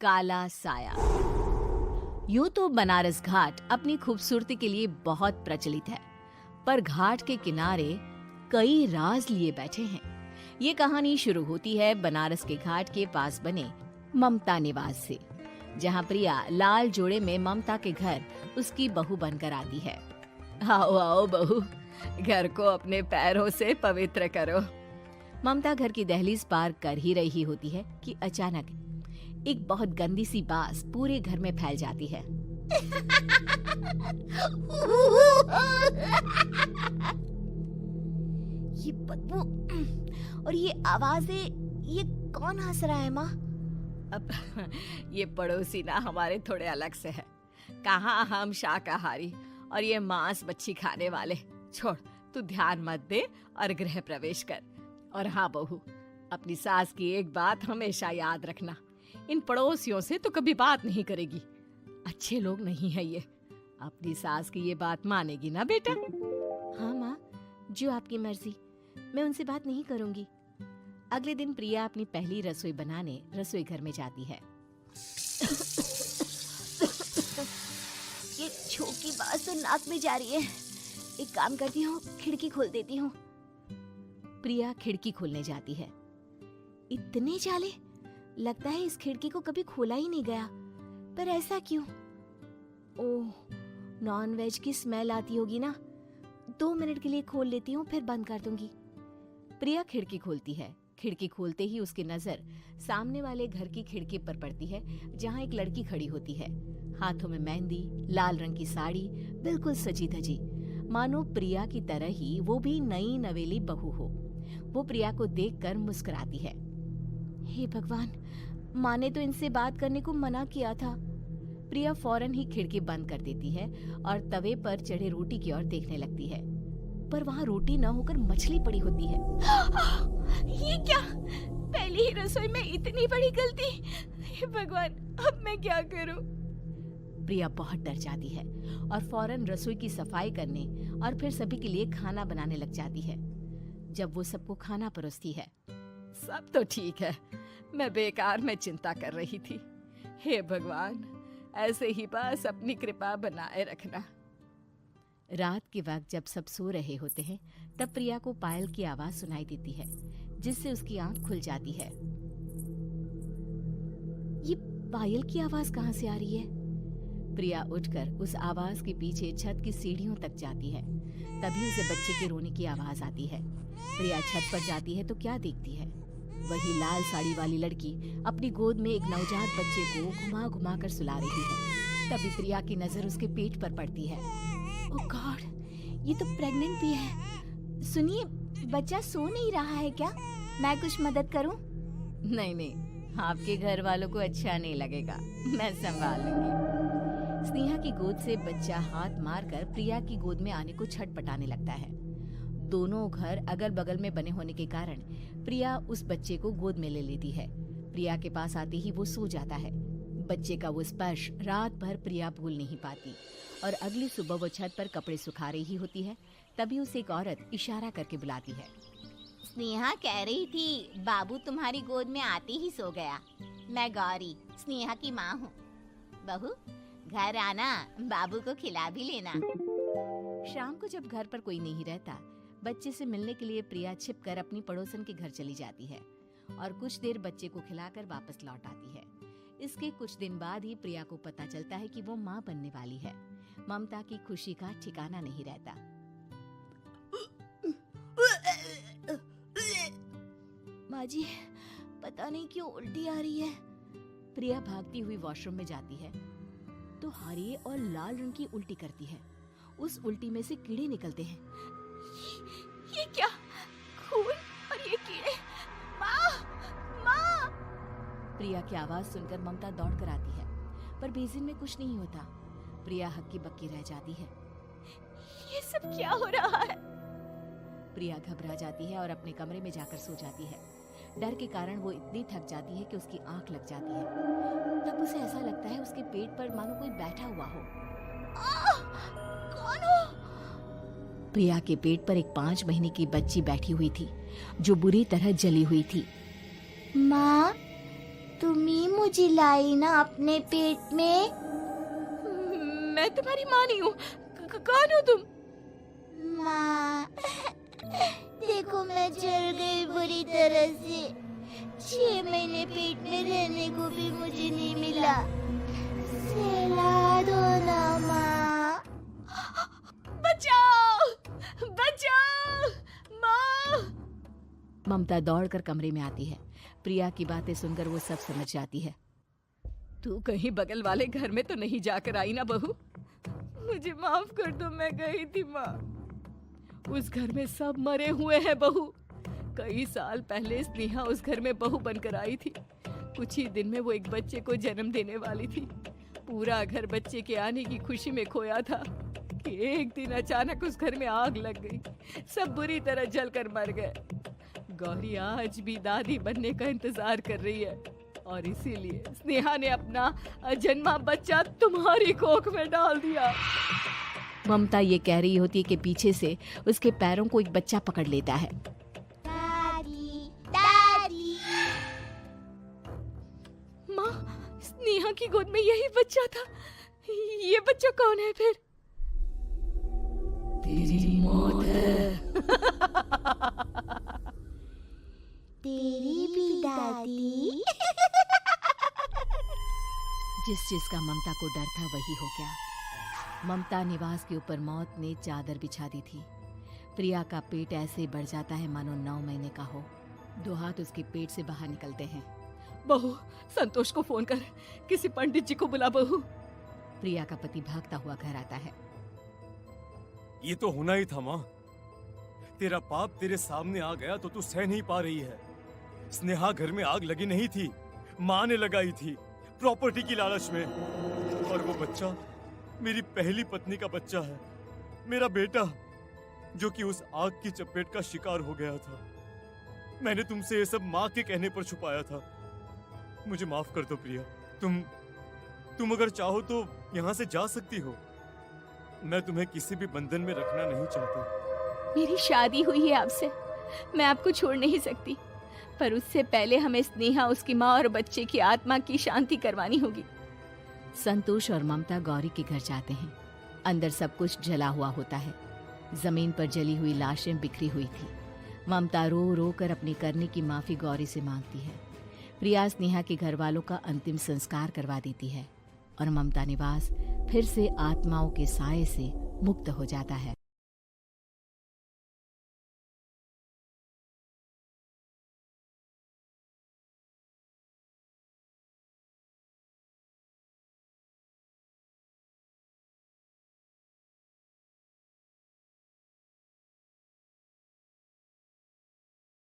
काला साया। यूं तो बनारस घाट अपनी खूबसूरती के लिए बहुत प्रचलित है, पर घाट के किनारे कई राज लिए बैठे हैं। ये कहानी शुरू होती है बनारस के घाट के पास बने ममता निवास से, जहां प्रिया लाल जोड़े में ममता के घर उसकी बहू बनकर आती है। आओ आओ बहू, घर को अपने पैरों से पवित्र करो। ममता घर की दहलीज पार कर ही रही होती है कि अचानक एक बहुत गंदी सी बास पूरे घर में फैल जाती है। ये बदबू और ये आवाजें, ये कौन हंस रहा है माँ? अब ये पड़ोसी ना हमारे थोड़े अलग से है। कहाँ हम शाकाहारी और ये मांस मच्छी खाने वाले। छोड़, तू ध्यान मत दे और गृह प्रवेश कर। और हाँ बहू, अपनी सास की एक बात हमेशा याद रखना, इन पड़ोसियों से तो कभी बात नहीं करेगी। अच्छे लोग नहीं है ये। अपनी सास की ये बात मानेगी ना बेटा? हाँ माँ, जो आपकी मर्जी, मैं उनसे बात नहीं करूंगी। अगले दिन प्रिया अपनी पहली रसोई बनाने रसोई घर में जाती है। ये छोकी बात तो नाक में जा रही है। एक काम करती हूँ, खिड़की खोल देती हूँ। प्रिया खिड़की खोलने जाती है। इतने जाले, लगता है इस खिड़की को कभी खोला ही नहीं गया। पर ऐसा क्यों? ओह, नॉन वेज की स्मेल आती होगी ना। 2 मिनट के लिए खोल लेती हूँ, फिर बंद कर दूंगी। प्रिया खिड़की खोलती है। खिड़की खोलते ही उसकी नजर सामने वाले घर की खिड़की पर पड़ती है, जहाँ एक लड़की खड़ी होती है। हाथों में मेहंदी, लाल रंग की साड़ी, बिल्कुल सजी धजी, मानो प्रिया की तरह ही वो भी नई नवेली बहू हो। वो प्रिया को देखकर मुस्कुराती है। हे भगवान, माँ ने तो इनसे बात करने को मना किया था। प्रिया फौरन ही खिड़की बंद कर देती है और तवे पर चढ़े रोटी की ओर देखने लगती है, पर वहाँ रोटी न होकर मछली पड़ी होती है। ये क्या? पहली ही रसोई में इतनी बड़ी गलती। हे भगवान, अब मैं क्या करूं? प्रिया बहुत डर जाती है और फौरन रसोई की सफाई करने और फिर सभी के लिए खाना बनाने लग जाती है। जब वो सबको खाना परोसती है, सब तो ठीक है, मैं बेकार में चिंता कर रही थी। हे भगवान, ऐसे ही बस अपनी कृपा बनाए रखना। रात के वक्त जब सब सो रहे होते हैं, तब प्रिया को पायल की आवाज सुनाई देती है, जिससे उसकी आंख खुल जाती है। ये पायल की आवाज कहाँ से आ रही है? प्रिया उठकर उस आवाज के पीछे छत की सीढ़ियों तक जाती है। तभी उसे बच्चे के रोने की आवाज आती है। प्रिया छत पर जाती है तो क्या देखती है? वही लाल साड़ी वाली लड़की अपनी गोद में एक नवजात बच्चे को घुमा घुमा कर सुला रही है। तभी प्रिया की नजर उसके पेट पर पड़ती है। ओह गॉड, ये तो प्रेग्नेंट भी है। सुनिए, बच्चा सो नहीं रहा है क्या? मैं कुछ मदद करूं? नहीं नहीं, आपके घर वालों को अच्छा नहीं लगेगा, मैं संभाल लूंगी। स्नेहा की गोद से बच्चा हाथ मारकर प्रिया की गोद में आने को छटपटाने लगता है। दोनों घर अगल बगल में बने होने के कारण प्रिया उस बच्चे को गोद में ले लेती है। प्रिया के पास आते ही वो सो जाता है। बच्चे का वो स्पर्श रात भर प्रिया भूल नहीं पाती और अगली सुबह वो छत पर कपड़े सुखा रही होती है। तभी उसे एक औरत इशारा करके बुलाती है। स्नेहा कह रही थी बाबू तुम्हारी गोद में आते ही सो गया। मैं गौरी, स्नेहा की माँ हूँ। बहू, घर आना, बाबू को खिला भी लेना। शाम को जब घर पर कोई नहीं रहता, बच्चे से मिलने के लिए प्रिया छिपकर अपनी पड़ोसन के घर चली जाती है और कुछ देर बच्चे को खिलाकर वापस लौट आती है। इसके कुछ दिन बाद ही प्रिया को पता चलता है कि वो माँ बनने वाली है। ममता की खुशी का ठिकाना नहीं रहता। माँ जी, पता नहीं क्यों उल्टी आ रही है। प्रिया भागती हुई वॉशरूम में जाती है तो हरे और लाल रंग की उल्टी करती है। उस उल्टी में से कीड़े निकलते हैं। ये क्या? खून और ये कीड़े! माँ! माँ! प्रिया की आवाज सुनकर ममता दौड़ कर आती है, पर बेसिन में कुछ नहीं होता। प्रिया हक्की बक्की रह जाती है। ये सब क्या हो रहा है? प्रिया घबरा जाती है और अपने कमरे में जाकर सो जाती है। डर के कारण वो इतनी थक जाती है कि उसकी आंख लग जाती है। तब उसे ऐसा लगता है उसके पेट पर मानो कोई बैठा हुआ हो। कौन हो? प्रिया के पेट पर एक 5 महीने की बच्ची बैठी हुई थी, जो बुरी तरह जली हुई थी। माँ, तुम ही मुझे लाई ना अपने पेट में। मैं तुम्हारी माँ नहीं हूँ। कौन हो तुम? माँ, देखो मैं जल गई बुरी तरह से। 6 महीने पेट में रहने को भी मुझे नहीं मिला। सहला दो ना माँ। बचाओ, बचाओ, माँ! ममता दौड़कर कमरे में आती है। प्रिया की बातें सुनकर वो सब समझ जाती है। तू कहीं बगल वाले घर में तो नहीं जाकर आई ना बहू? मुझे माफ कर दो, मैं गई थी माँ। उस घर में सब मरे हुए हैं बहू। कई साल पहले स्नेहा उस घर में बहू बनकर आई थी। कुछ ही दिन में वो एक बच्चे को जन्म देने वाली थी। पूरा घर बच्चे के आने की खुशी में खोया था कि एक दिन अचानक उस घर में आग लग गई। सब बुरी तरह जलकर मर गए। गौरी आज भी दादी बनने का इंतजार कर रही है और इसीलिए स्नेहा ने अपना अजन्मा बच्चा तुम्हारी कोख में डाल दिया। ममता ये कह रही होती है कि पीछे से उसके पैरों को एक बच्चा पकड़ लेता है। दादी, दादी। माँ, स्नेहा की गोद में यही बच्चा था। ये बच्चा कौन है फिर? तेरी मौत है। तेरी भी दादी। जिस चीज का ममता को डर था वही हो गया। ममता निवास के ऊपर मौत ने चादर बिछा दी थी। प्रिया का पेट ऐसे बढ़ जाता है मानो 9 महीने का हो। 2 हाथ उसके पेट से बाहर निकलते हैं। बहू, संतोष को फोन कर, किसी पंडित जी को बुला बहू। प्रिया का पति भागता हुआ घर आता है। ये तो होना ही था माँ। तेरा पाप तेरे सामने आ गया तो तू सह नहीं पा रही है। स्नेहा घर में आग लगी नहीं थी, माँ ने लगाई थी, प्रॉपर्टी की लालच में। और वो बच्चा मेरी पहली पत्नी का बच्चा है, मेरा बेटा, जो कि उस आग की चपेट का शिकार हो गया था। मैंने तुमसे ये सब माँ के कहने पर छुपाया था। मुझे माफ कर दो प्रिया। तुम अगर चाहो तो यहाँ से जा सकती हो। मैं तुम्हें किसी भी बंधन में रखना नहीं चाहता। मेरी शादी हुई है आपसे, मैं आपको छोड़ नहीं सकती, पर उससे पहले हमें स्नेहा, उसकी माँ और बच्चे की आत्मा की शांति करवानी होगी। संतोष और ममता गौरी के घर जाते हैं। अंदर सब कुछ जला हुआ होता है। जमीन पर जली हुई लाशें बिखरी हुई थी। ममता रो रो कर अपने करने की माफी गौरी से मांगती है। प्रिया स्नेहा के घर वालों का अंतिम संस्कार करवा देती है और ममता निवास फिर से आत्माओं के साए से मुक्त हो जाता है।